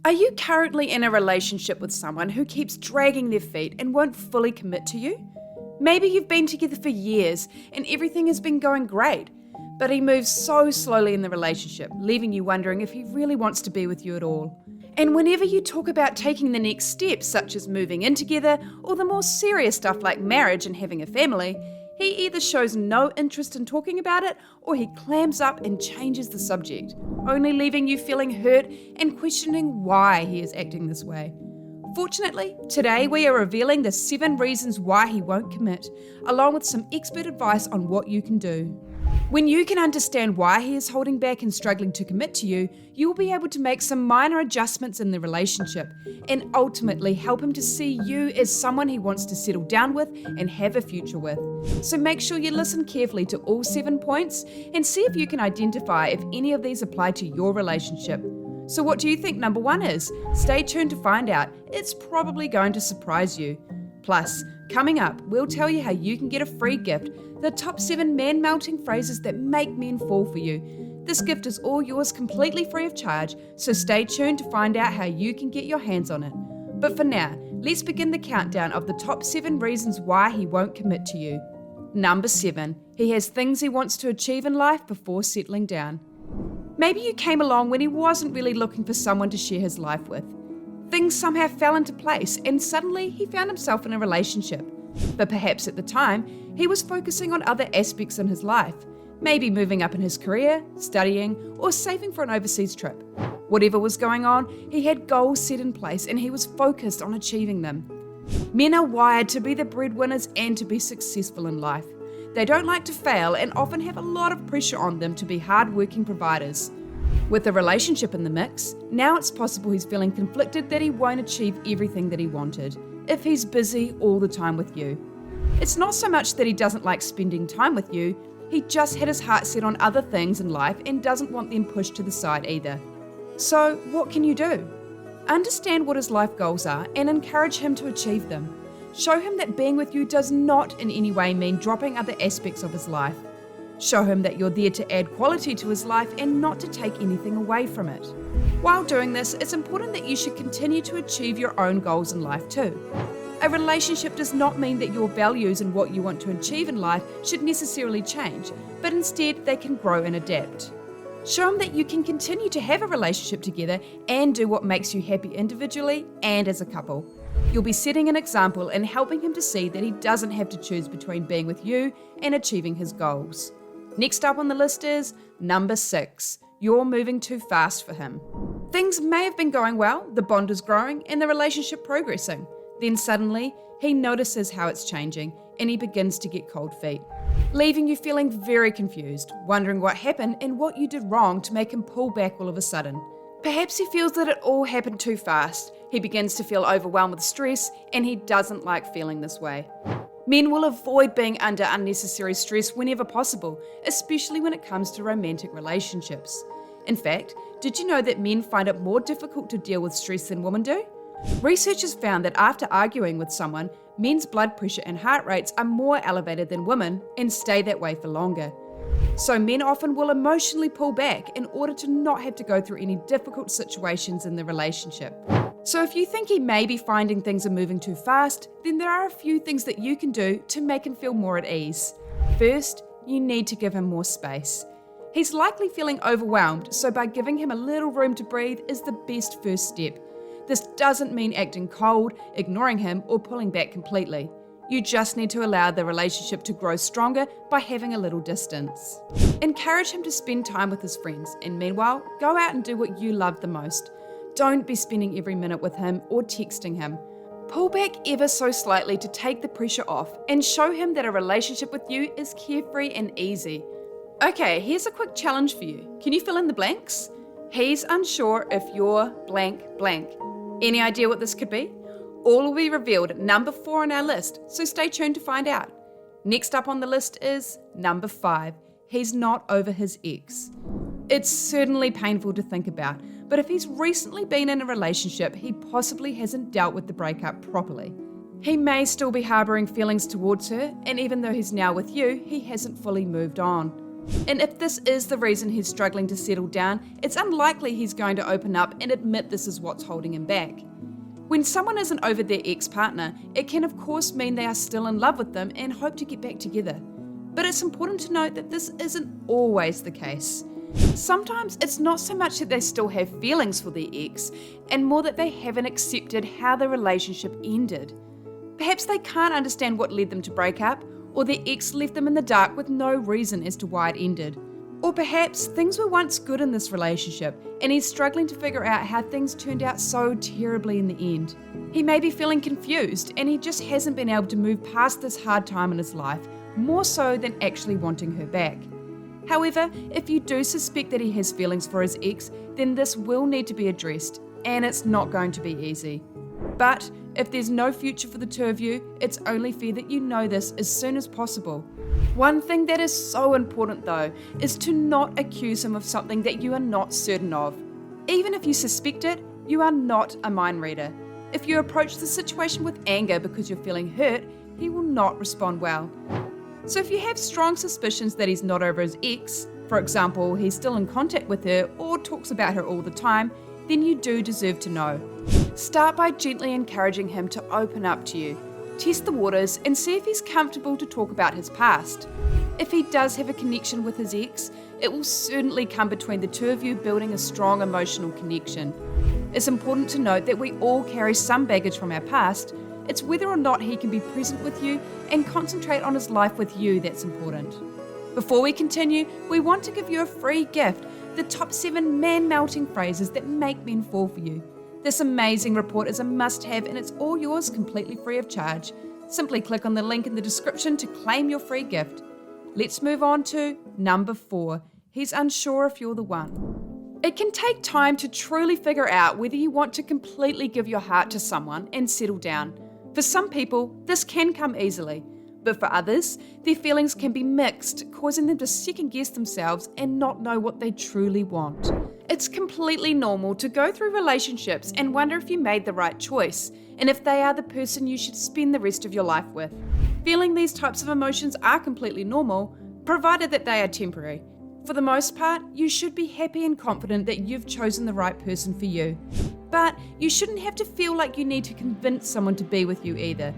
Are you currently in a relationship with someone who keeps dragging their feet and won't fully commit to you? Maybe you've been together for years and everything has been going great, but he moves so slowly in the relationship, leaving you wondering if he really wants to be with you at all. And whenever you talk about taking the next steps, such as moving in together or the more serious stuff like marriage and having a family, he either shows no interest in talking about it or he clams up and changes the subject, only leaving you feeling hurt and questioning why he is acting this way. Fortunately, today we are revealing the 7 reasons why he won't commit, along with some expert advice on what you can do. When you can understand why he is holding back and struggling to commit to you, you will be able to make some minor adjustments in the relationship and ultimately help him to see you as someone he wants to settle down with and have a future with. So make sure you listen carefully to all 7 points and see if you can identify if any of these apply to your relationship. So what do you think number 1 is? Stay tuned to find out. It's probably going to surprise you. Plus, coming up, we'll tell you how you can get a free gift, the top 7 man-melting phrases that make men fall for you. This gift is all yours completely free of charge, so stay tuned to find out how you can get your hands on it. But for now, let's begin the countdown of the top 7 reasons why he won't commit to you. Number 7, he has things he wants to achieve in life before settling down. Maybe you came along when he wasn't really looking for someone to share his life with. Things somehow fell into place and suddenly he found himself in a relationship. But perhaps at the time, he was focusing on other aspects in his life, maybe moving up in his career, studying, or saving for an overseas trip. Whatever was going on, he had goals set in place and he was focused on achieving them. Men are wired to be the breadwinners and to be successful in life. They don't like to fail and often have a lot of pressure on them to be hard-working providers. With a relationship in the mix, now it's possible he's feeling conflicted that he won't achieve everything that he wanted if he's busy all the time with you. It's not so much that he doesn't like spending time with you, he just had his heart set on other things in life and doesn't want them pushed to the side either. So what can you do? Understand what his life goals are and encourage him to achieve them. Show him that being with you does not in any way mean dropping other aspects of his life. Show him that you're there to add quality to his life and not to take anything away from it. While doing this, it's important that you should continue to achieve your own goals in life too. A relationship does not mean that your values and what you want to achieve in life should necessarily change, but instead they can grow and adapt. Show him that you can continue to have a relationship together and do what makes you happy individually and as a couple. You'll be setting an example and helping him to see that he doesn't have to choose between being with you and achieving his goals. Next up on the list is number 6. You're moving too fast for him. Things may have been going well, the bond is growing, and the relationship progressing. Then suddenly, he notices how it's changing, and he begins to get cold feet, leaving you feeling very confused, wondering what happened and what you did wrong to make him pull back all of a sudden. Perhaps he feels that it all happened too fast. He begins to feel overwhelmed with stress, and he doesn't like feeling this way. Men will avoid being under unnecessary stress whenever possible, especially when it comes to romantic relationships. In fact, did you know that men find it more difficult to deal with stress than women do? Researchers found that after arguing with someone, men's blood pressure and heart rates are more elevated than women and stay that way for longer. So men often will emotionally pull back in order to not have to go through any difficult situations in the relationship. So if you think he may be finding things are moving too fast, then there are a few things that you can do to make him feel more at ease. First, you need to give him more space. He's likely feeling overwhelmed, so by giving him a little room to breathe is the best first step. This doesn't mean acting cold, ignoring him, or pulling back completely. You just need to allow the relationship to grow stronger by having a little distance. Encourage him to spend time with his friends, and meanwhile, go out and do what you love the most. Don't be spending every minute with him or texting him. Pull back ever so slightly to take the pressure off and show him that a relationship with you is carefree and easy. Okay, here's a quick challenge for you. Can you fill in the blanks? He's unsure if you're blank blank. Any idea what this could be? All will be revealed at number 4 on our list, so stay tuned to find out. Next up on the list is number 5. He's not over his ex. It's certainly painful to think about, but if he's recently been in a relationship, he possibly hasn't dealt with the breakup properly. He may still be harbouring feelings towards her, and even though he's now with you, he hasn't fully moved on. And if this is the reason he's struggling to settle down, it's unlikely he's going to open up and admit this is what's holding him back. When someone isn't over their ex-partner, it can of course mean they are still in love with them and hope to get back together. But it's important to note that this isn't always the case. Sometimes it's not so much that they still have feelings for their ex, and more that they haven't accepted how the relationship ended. Perhaps they can't understand what led them to break up, or their ex left them in the dark with no reason as to why it ended. Or perhaps things were once good in this relationship, and he's struggling to figure out how things turned out so terribly in the end. He may be feeling confused, and he just hasn't been able to move past this hard time in his life, more so than actually wanting her back. However, if you do suspect that he has feelings for his ex, then this will need to be addressed, and it's not going to be easy. But if there's no future for the two of you, it's only fair that you know this as soon as possible. One thing that is so important though, is to not accuse him of something that you are not certain of. Even if you suspect it, you are not a mind reader. If you approach the situation with anger because you're feeling hurt, he will not respond well. So if you have strong suspicions that he's not over his ex, for example, he's still in contact with her or talks about her all the time, then you do deserve to know. Start by gently encouraging him to open up to you. Test the waters and see if he's comfortable to talk about his past. If he does have a connection with his ex, it will certainly come between the two of you building a strong emotional connection. It's important to note that we all carry some baggage from our past. It's whether or not he can be present with you and concentrate on his life with you that's important. Before we continue, we want to give you a free gift, the top 7 man-melting phrases that make men fall for you. This amazing report is a must-have and it's all yours completely free of charge. Simply click on the link in the description to claim your free gift. Let's move on to number 4. He's unsure if you're the one. It can take time to truly figure out whether you want to completely give your heart to someone and settle down. For some people, this can come easily, but for others, their feelings can be mixed, causing them to second-guess themselves and not know what they truly want. It's completely normal to go through relationships and wonder if you made the right choice, and if they are the person you should spend the rest of your life with. Feeling these types of emotions are completely normal, provided that they are temporary. For the most part, you should be happy and confident that you've chosen the right person for you. But you shouldn't have to feel like you need to convince someone to be with you either.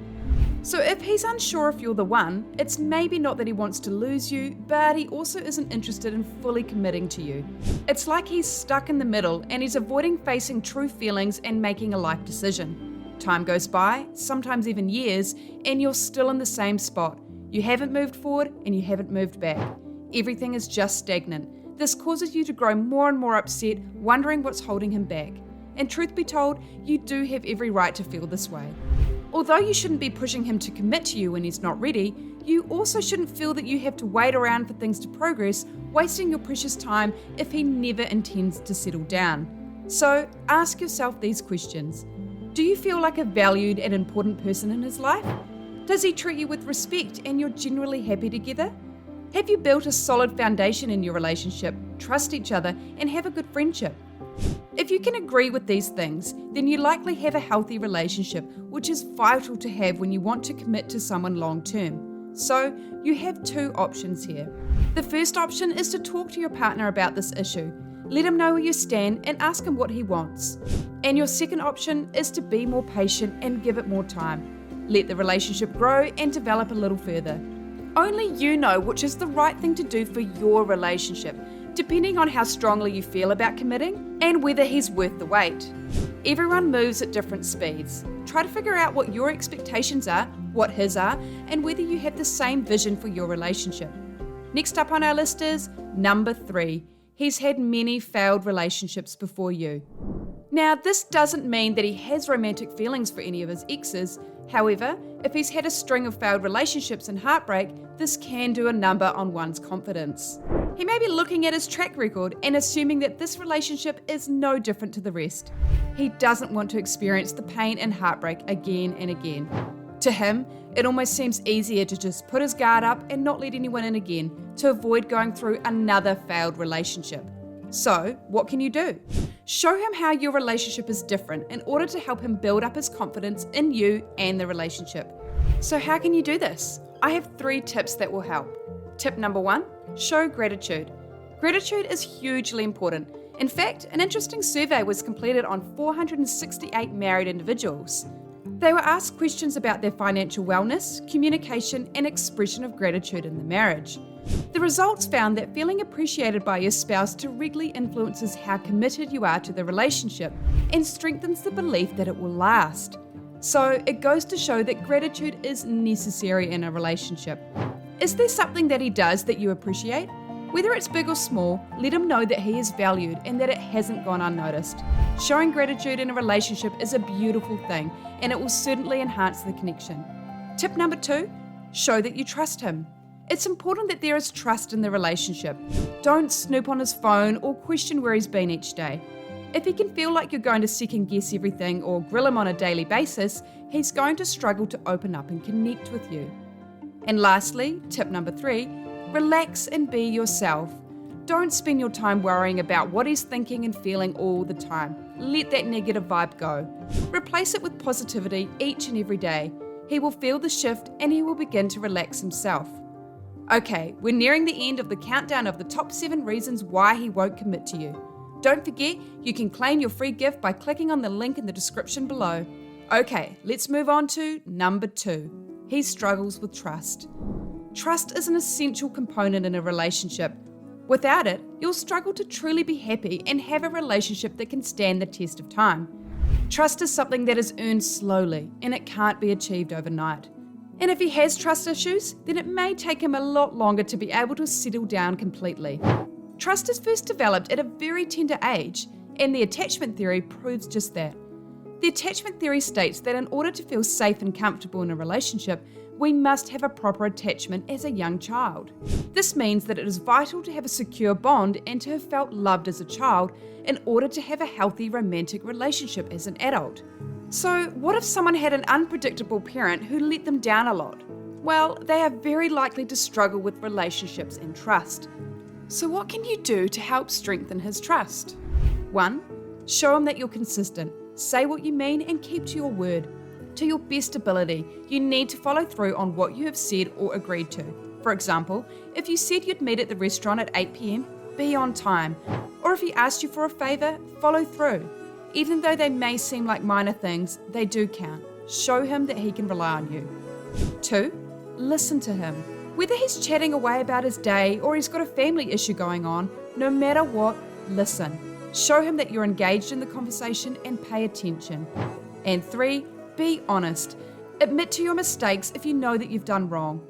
So if he's unsure if you're the one, it's maybe not that he wants to lose you, but he also isn't interested in fully committing to you. It's like he's stuck in the middle and he's avoiding facing true feelings and making a life decision. Time goes by, sometimes even years, and you're still in the same spot. You haven't moved forward and you haven't moved back. Everything is just stagnant. This causes you to grow more and more upset, wondering what's holding him back. And truth be told, you do have every right to feel this way. Although you shouldn't be pushing him to commit to you when he's not ready, you also shouldn't feel that you have to wait around for things to progress, wasting your precious time if he never intends to settle down. So ask yourself these questions. Do you feel like a valued and important person in his life? Does he treat you with respect and you're generally happy together? Have you built a solid foundation in your relationship, trust each other, and have a good friendship? If you can agree with these things, then you likely have a healthy relationship, which is vital to have when you want to commit to someone long term. So, you have 2 options here. The first option is to talk to your partner about this issue. Let him know where you stand and ask him what he wants. And your second option is to be more patient and give it more time. Let the relationship grow and develop a little further. Only you know which is the right thing to do for your relationship, depending on how strongly you feel about committing and whether he's worth the wait. Everyone moves at different speeds. Try to figure out what your expectations are, what his are, and whether you have the same vision for your relationship. Next up on our list is number 3. He's had many failed relationships before you. Now, this doesn't mean that he has romantic feelings for any of his exes. However, if he's had a string of failed relationships and heartbreak, this can do a number on one's confidence. He may be looking at his track record and assuming that this relationship is no different to the rest. He doesn't want to experience the pain and heartbreak again and again. To him, it almost seems easier to just put his guard up and not let anyone in again, to avoid going through another failed relationship. So, what can you do? Show him how your relationship is different in order to help him build up his confidence in you and the relationship. So how can you do this? I have 3 tips that will help. Tip number 1, show gratitude. Gratitude is hugely important. In fact, an interesting survey was completed on 468 married individuals. They were asked questions about their financial wellness, communication, and expression of gratitude in the marriage. The results found that feeling appreciated by your spouse directly influences how committed you are to the relationship and strengthens the belief that it will last. So it goes to show that gratitude is necessary in a relationship. Is there something that he does that you appreciate? Whether it's big or small, let him know that he is valued and that it hasn't gone unnoticed. Showing gratitude in a relationship is a beautiful thing, and it will certainly enhance the connection. Tip number 2, show that you trust him. It's important that there is trust in the relationship. Don't snoop on his phone or question where he's been each day. If he can feel like you're going to second guess everything or grill him on a daily basis, he's going to struggle to open up and connect with you. And lastly, tip number 3, relax and be yourself. Don't spend your time worrying about what he's thinking and feeling all the time. Let that negative vibe go. Replace it with positivity each and every day. He will feel the shift and he will begin to relax himself. Okay, we're nearing the end of the countdown of the top 7 reasons why he won't commit to you. Don't forget, you can claim your free gift by clicking on the link in the description below. Okay, let's move on to number 2. He struggles with trust. Trust is an essential component in a relationship. Without it, you'll struggle to truly be happy and have a relationship that can stand the test of time. Trust is something that is earned slowly, and it can't be achieved overnight. And if he has trust issues, then it may take him a lot longer to be able to settle down completely. Trust is first developed at a very tender age, and the attachment theory proves just that. The attachment theory states that in order to feel safe and comfortable in a relationship, we must have a proper attachment as a young child. This means that it is vital to have a secure bond and to have felt loved as a child in order to have a healthy romantic relationship as an adult. So, what if someone had an unpredictable parent who let them down a lot? Well, they are very likely to struggle with relationships and trust. So what can you do to help strengthen his trust? 1. Show him that you're consistent. Say what you mean and keep to your word. To your best ability, you need to follow through on what you have said or agreed to. For example, if you said you'd meet at the restaurant at 8 p.m, be on time. Or if he asked you for a favour, follow through. Even though they may seem like minor things, they do count. Show him that he can rely on you. 2. Listen to him. Whether he's chatting away about his day or he's got a family issue going on, no matter what, listen. Show him that you're engaged in the conversation and pay attention. And 3, be honest. Admit to your mistakes if you know that you've done wrong.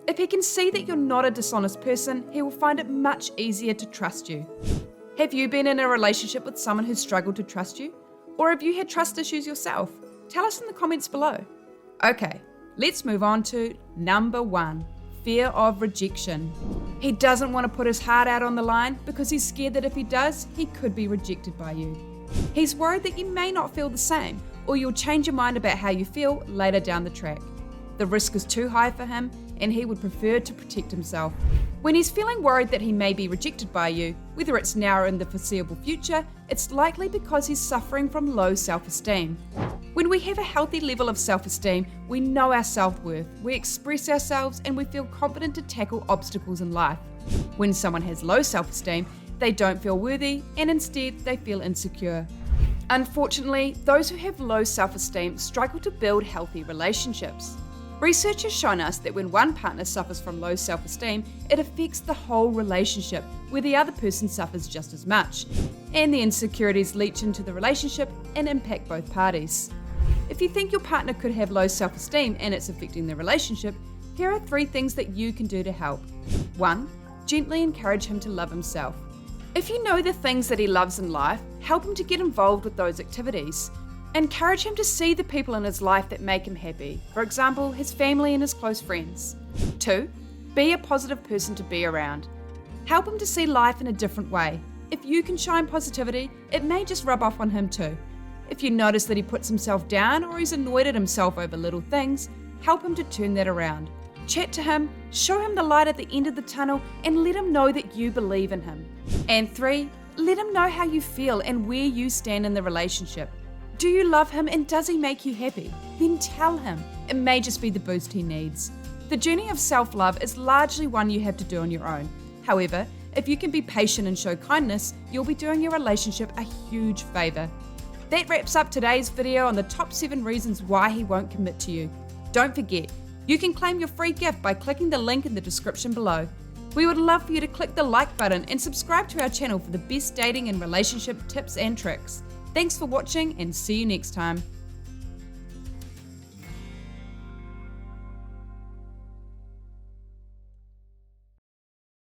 If he can see that you're not a dishonest person, he will find it much easier to trust you. Have you been in a relationship with someone who struggled to trust you? Or have you had trust issues yourself? Tell us in the comments below. Okay, let's move on to number 1. Fear of rejection. He doesn't want to put his heart out on the line because he's scared that if he does, he could be rejected by you. He's worried that you may not feel the same, or you'll change your mind about how you feel later down the track. The risk is too high for him, and he would prefer to protect himself. When he's feeling worried that he may be rejected by you, whether it's now or in the foreseeable future, it's likely because he's suffering from low self-esteem. When we have a healthy level of self-esteem, we know our self-worth, we express ourselves, and we feel confident to tackle obstacles in life. When someone has low self-esteem, they don't feel worthy, and instead they feel insecure. Unfortunately, those who have low self-esteem struggle to build healthy relationships. Research has shown us that when one partner suffers from low self-esteem, it affects the whole relationship, where the other person suffers just as much, and the insecurities leach into the relationship and impact both parties. If you think your partner could have low self-esteem and it's affecting the relationship, here are 3 things that you can do to help. 1. Gently encourage him to love himself. If you know the things that he loves in life, help him to get involved with those activities. Encourage him to see the people in his life that make him happy, for example, his family and his close friends. 2. Be a positive person to be around. Help him to see life in a different way. If you can shine positivity, it may just rub off on him too. If you notice that he puts himself down or he's annoyed at himself over little things, help him to turn that around. Chat to him, show him the light at the end of the tunnel, and let him know that you believe in him. And 3, let him know how you feel and where you stand in the relationship. Do you love him and does he make you happy? Then tell him. It may just be the boost he needs. The journey of self-love is largely one you have to do on your own. However, if you can be patient and show kindness, you'll be doing your relationship a huge favour. That wraps up today's video on the top 7 reasons why he won't commit to you. Don't forget, you can claim your free gift by clicking the link in the description below. We would love for you to click the like button and subscribe to our channel for the best dating and relationship tips and tricks. Thanks for watching and see you next time.